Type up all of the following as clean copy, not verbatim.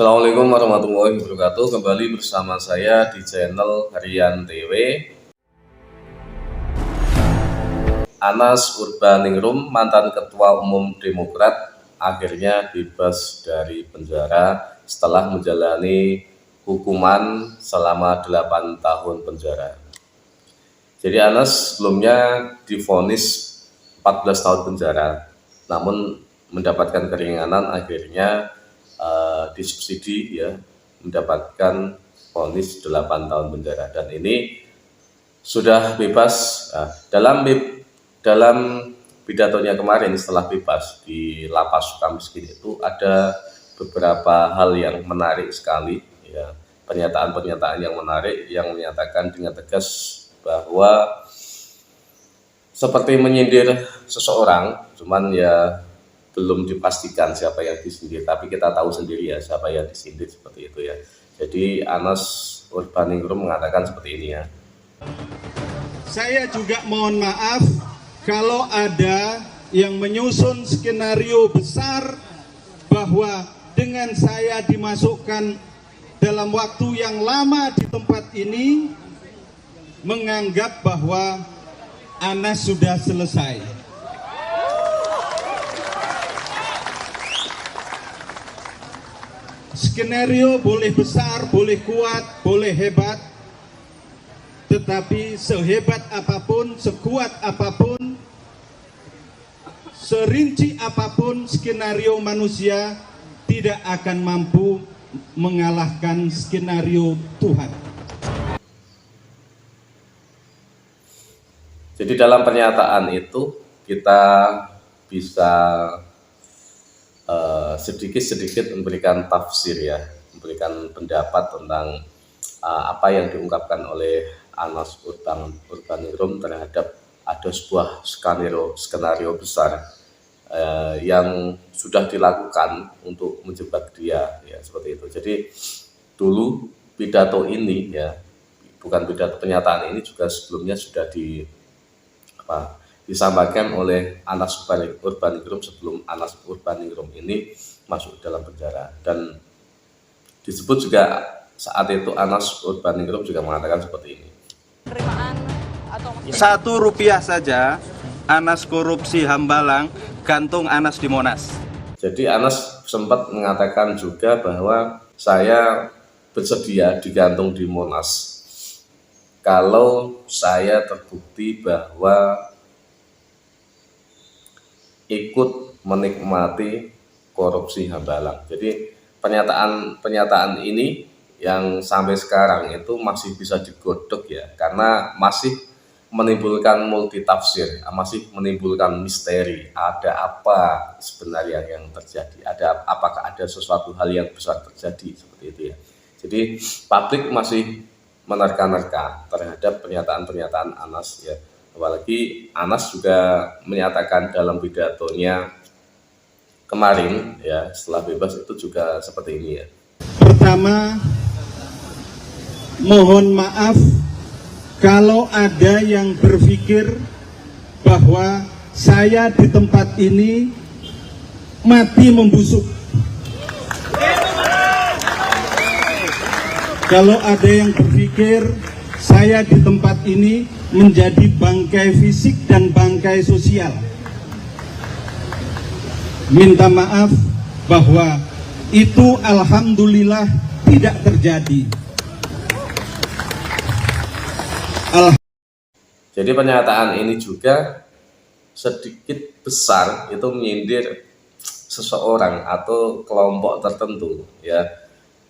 Assalamualaikum warahmatullahi wabarakatuh. Kembali bersama saya di channel Harian TW. Anas Urbaningrum, mantan Ketua Umum Demokrat, akhirnya bebas dari penjara setelah menjalani hukuman selama 8 tahun penjara. Jadi Anas sebelumnya divonis 14 tahun penjara, namun mendapatkan keringanan, akhirnya disubsidi ya, mendapatkan vonis 8 tahun penjara, dan ini sudah bebas. Dalam pidatonya kemarin setelah bebas di Lapas Sukamiskin itu ada beberapa hal yang menarik sekali ya, pernyataan-pernyataan yang menarik yang menyatakan dengan tegas bahwa seperti menyindir seseorang, cuman ya belum dipastikan siapa yang disindir, tapi kita tahu sendiri ya siapa yang disindir, seperti itu ya. Jadi Anas Urbaningrum mengatakan seperti ini ya. Saya juga mohon maaf kalau ada yang menyusun skenario besar bahwa dengan saya dimasukkan dalam waktu yang lama di tempat ini menganggap bahwa Anas sudah selesai. Skenario boleh besar, boleh kuat, boleh hebat, tetapi sehebat apapun, sekuat apapun, serinci apapun skenario manusia tidak akan mampu mengalahkan skenario Tuhan. Jadi dalam pernyataan itu kita bisa sedikit-sedikit memberikan tafsir ya, memberikan pendapat tentang apa yang diungkapkan oleh Anas Urbaningrum terhadap ada sebuah skenario besar yang sudah dilakukan untuk menjebak dia ya, seperti itu. Jadi dulu pidato ini ya, bukan pidato, pernyataan ini juga sebelumnya sudah disampaikan oleh Anas Urbaningrum sebelum Anas Urbaningrum ini masuk dalam penjara, dan disebut juga saat itu Anas Urbaningrum juga mengatakan seperti ini. Rp1 saja Anas korupsi Hambalang, gantung Anas di Monas. Jadi Anas sempat mengatakan juga bahwa saya bersedia digantung di Monas kalau saya terbukti bahwa ikut menikmati korupsi Hambalang. Jadi pernyataan ini yang sampai sekarang itu masih bisa digodok ya, karena masih menimbulkan multitafsir, masih menimbulkan misteri. Ada apa sebenarnya yang terjadi? Apakah ada sesuatu hal yang besar terjadi, seperti itu ya. Jadi publik masih menerka-nerka terhadap pernyataan-pernyataan Anas ya. Apalagi Anas juga menyatakan dalam pidatonya kemarin ya setelah bebas itu juga seperti ini ya. Pertama, mohon maaf kalau ada yang berpikir bahwa saya di tempat ini mati membusuk. Kalau ada yang berpikir saya di tempat ini menjadi bangkai fisik dan bangkai sosial, minta maaf bahwa itu alhamdulillah tidak terjadi. Jadi pernyataan ini juga sedikit besar itu menyindir seseorang atau kelompok tertentu ya,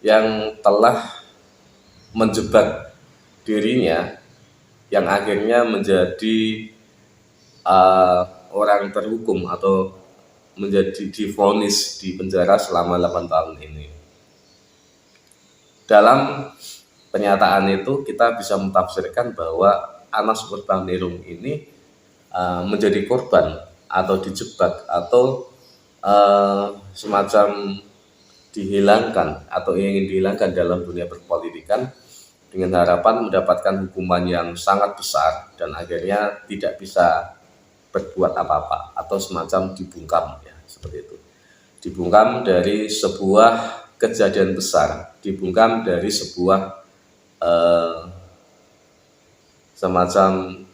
yang telah menjebak dirinya, yang akhirnya menjadi orang terhukum atau menjadi divonis di penjara selama 8 tahun ini. Dalam pernyataan itu kita bisa mentafsirkan bahwa Anas Urbaningrum ini menjadi korban atau dijebak atau semacam dihilangkan atau ingin dihilangkan dalam dunia perpolitikan dengan harapan mendapatkan hukuman yang sangat besar dan akhirnya tidak bisa berbuat apa-apa atau semacam dibungkam ya, seperti itu. Dibungkam dari sebuah kejadian besar dibungkam dari sebuah semacam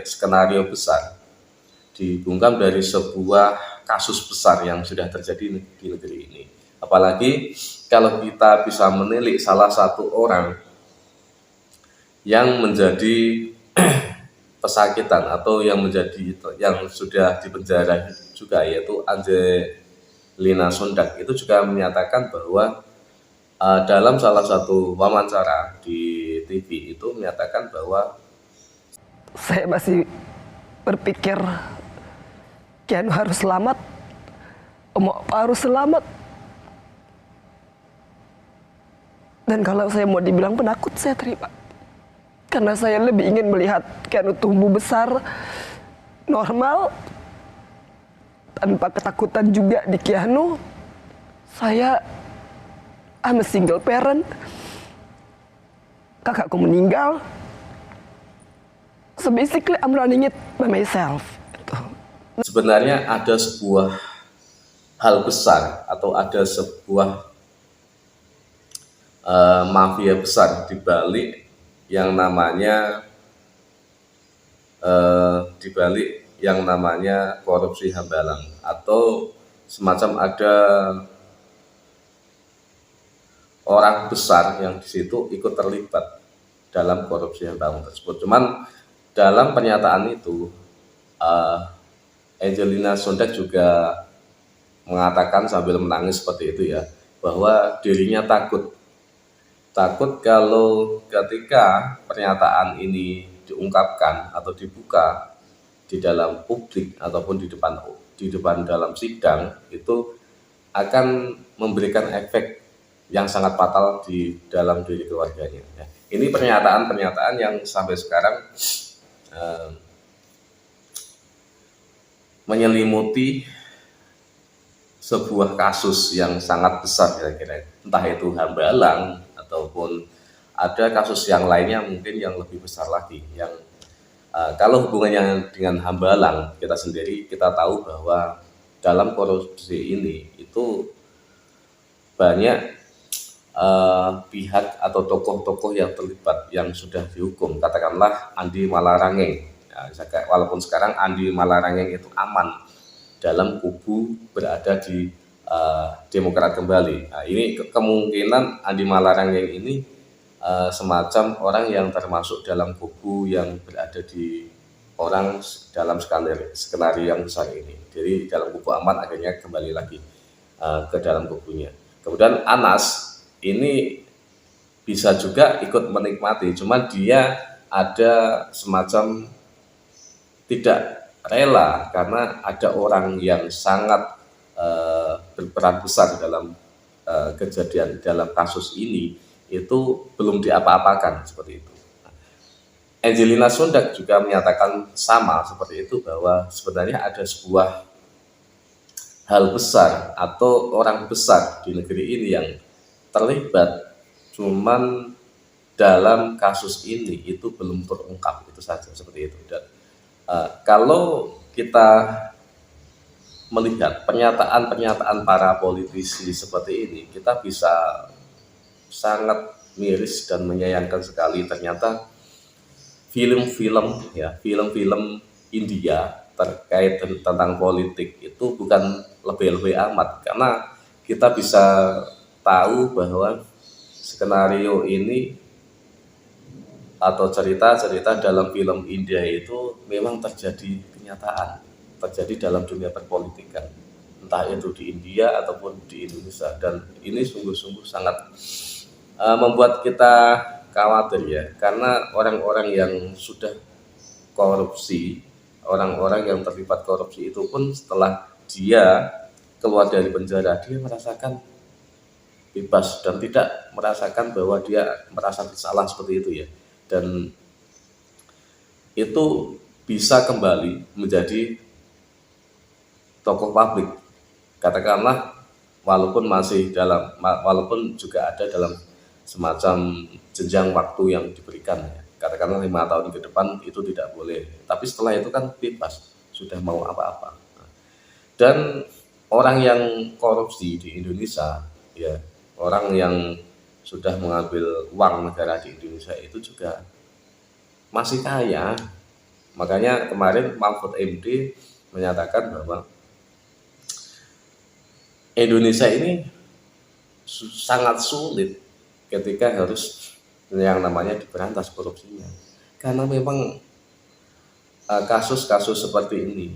skenario besar, dibungkam dari sebuah kasus besar yang sudah terjadi di negeri ini. Apalagi kalau kita bisa menilik salah satu orang yang menjadi pesakitan atau yang sudah dipenjara juga, yaitu Angelina Sondag, itu juga menyatakan bahwa dalam salah satu wawancara di TV itu menyatakan bahwa saya masih berpikir Keanu harus selamat, Om harus selamat. Dan kalau saya mau dibilang penakut, saya terima. Karena saya lebih ingin melihat Keanu tumbuh besar, normal, tanpa ketakutan juga di Keanu. I'm a single parent. Kakakku meninggal. So basically I'm running it by myself. sebenarnya ada sebuah hal besar atau ada sebuah mafia besar di balik yang namanya korupsi Hambalang, atau semacam ada orang besar yang di situ ikut terlibat dalam korupsi Hambalang tersebut. Cuman dalam pernyataan itu Angelina Sondag juga mengatakan sambil menangis seperti itu ya, bahwa dirinya takut kalau ketika pernyataan ini diungkapkan atau dibuka di dalam publik ataupun di depan dalam sidang, itu akan memberikan efek yang sangat fatal di dalam diri keluarganya. Ini pernyataan-pernyataan yang sampai sekarang menyelimuti sebuah kasus yang sangat besar kira-kira, entah itu Hambalang ataupun ada kasus yang lainnya mungkin yang lebih besar lagi, yang kalau hubungannya dengan Hambalang, kita tahu bahwa dalam korupsi ini itu banyak pihak atau tokoh-tokoh yang terlibat yang sudah dihukum. Katakanlah Andi Malarangeng. Walaupun sekarang Andi Malarangeng itu aman dalam kubu berada di Demokrat kembali. Nah, ini kemungkinan Andi Malarangeng ini semacam orang yang termasuk dalam kubu yang berada di orang dalam skenario yang besar ini. Jadi dalam kubu aman akhirnya kembali lagi ke dalam kubunya. Kemudian Anas ini bisa juga ikut menikmati, cuman dia ada semacam tidak rela karena ada orang yang sangat berperan besar dalam kejadian dalam kasus ini, itu belum diapa-apakan seperti itu. Angelina Sondag juga menyatakan sama seperti itu, bahwa sebenarnya ada sebuah hal besar atau orang besar di negeri ini yang terlibat, cuman dalam kasus ini itu belum terungkap, itu saja seperti itu. Dan kalau kita melihat pernyataan-pernyataan para politisi seperti ini, kita bisa sangat miris dan menyayangkan sekali. Ternyata film-film India terkait tentang politik itu bukan lebih-lebih amat, karena kita bisa tahu bahwa skenario ini atau cerita-cerita dalam film India itu memang terjadi kenyataan, terjadi dalam dunia perpolitikan, entah itu di India ataupun di Indonesia. Dan ini sungguh-sungguh sangat membuat kita khawatir ya, karena orang-orang yang sudah korupsi, orang-orang yang terlibat korupsi itu pun setelah dia keluar dari penjara, dia merasakan bebas dan tidak merasakan bahwa dia merasa bersalah seperti itu ya. Dan itu bisa kembali menjadi tokoh publik, katakanlah, walaupun juga ada dalam semacam jenjang waktu yang diberikan ya. Katakanlah 5 tahun ke depan itu tidak boleh, tapi setelah itu kan bebas, sudah mau apa-apa. Dan orang yang korupsi di Indonesia ya, orang yang sudah mengambil uang negara di Indonesia itu juga masih kaya. Makanya kemarin Mahfud MD menyatakan bahwa Indonesia ini sangat sulit ketika harus yang namanya diberantas korupsinya, karena memang kasus-kasus seperti ini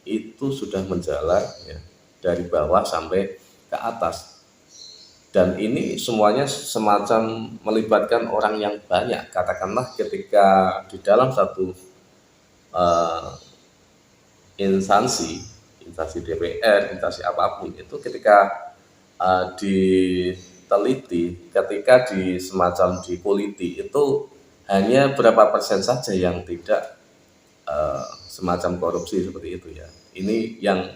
itu sudah menjalar ya, dari bawah sampai ke atas, dan ini semuanya semacam melibatkan orang yang banyak. Katakanlah ketika di dalam satu instansi DPR, instansi apapun itu, ketika diteliti, ketika di semacam di politi itu hanya berapa persen saja yang tidak semacam korupsi seperti itu ya. Ini yang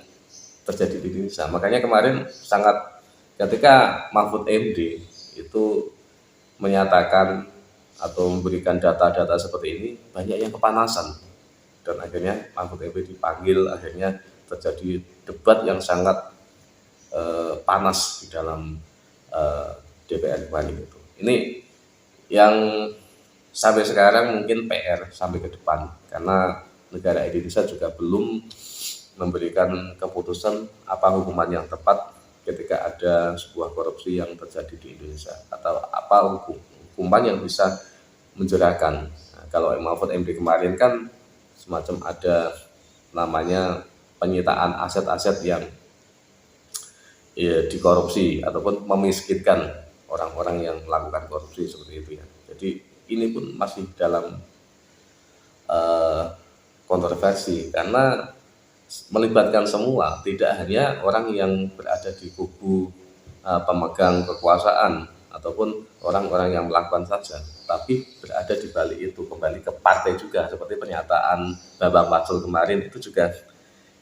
terjadi di Indonesia. Makanya kemarin sangat, ketika Mahfud MD itu menyatakan atau memberikan data-data seperti ini, banyak yang kepanasan, dan akhirnya Mahfud MD dipanggil, akhirnya terjadi debat yang sangat panas di dalam DPR kemarin itu. Ini yang sampai sekarang mungkin PR sampai ke depan, karena negara Indonesia juga belum memberikan keputusan apa hukuman yang tepat ketika ada sebuah korupsi yang terjadi di Indonesia, atau apa hukuman yang bisa menjerahkan. Nah, kalau Mahfud MD kemarin kan semacam ada namanya penyitaan aset-aset yang ya dikorupsi ataupun memiskinkan orang-orang yang melakukan korupsi seperti itu ya. Jadi ini pun masih dalam kontroversi, karena melibatkan semua, tidak hanya orang yang berada di kubu pemegang kekuasaan ataupun orang-orang yang melakukan saja, tapi berada di balik itu, kembali ke partai juga. Seperti pernyataan Bambang Pacul kemarin itu juga,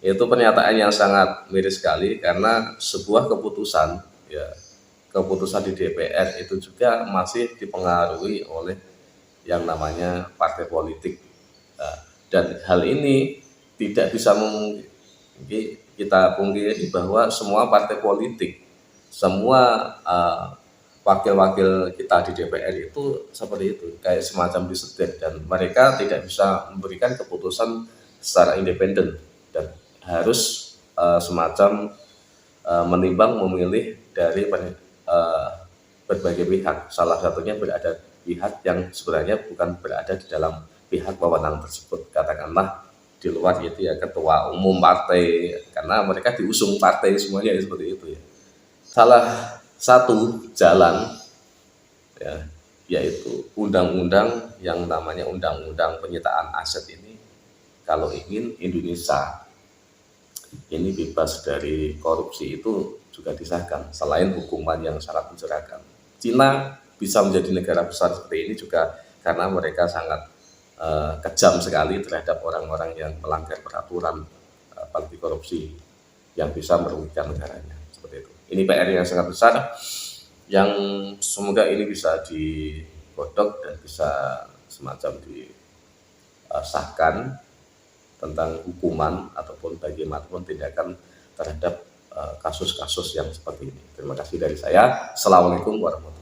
itu pernyataan yang sangat miris sekali, karena sebuah keputusan ya, keputusan di DPR itu juga masih dipengaruhi oleh yang namanya partai politik. Dan hal ini tidak bisa kita pungkiri bahwa semua partai politik, semua wakil-wakil kita di DPR itu seperti itu, kayak semacam disetir, dan mereka tidak bisa memberikan keputusan secara independen dan harus semacam menimbang, memilih dari berbagai pihak. Salah satunya berada pihak yang sebenarnya bukan berada di dalam pihak wewenang tersebut, katakanlah di luar itu ya ketua umum partai, karena mereka diusung partai semuanya ya, seperti itu ya. Salah satu jalan ya, yaitu undang-undang yang namanya undang-undang penyitaan aset ini, kalau ingin Indonesia ini bebas dari korupsi itu juga disahkan, selain hukuman yang sangat menjerahkan. Cina bisa menjadi negara besar seperti ini juga karena mereka sangat kejam sekali terhadap orang-orang yang melanggar peraturan, apalagi korupsi yang bisa merugikan negaranya, seperti itu. Ini PR yang sangat besar, yang semoga ini bisa digodok dan bisa semacam disahkan tentang hukuman ataupun bagaimanapun tindakan terhadap kasus-kasus yang seperti ini. Terima kasih dari saya. Assalamualaikum warahmatullahi wabarakatuh.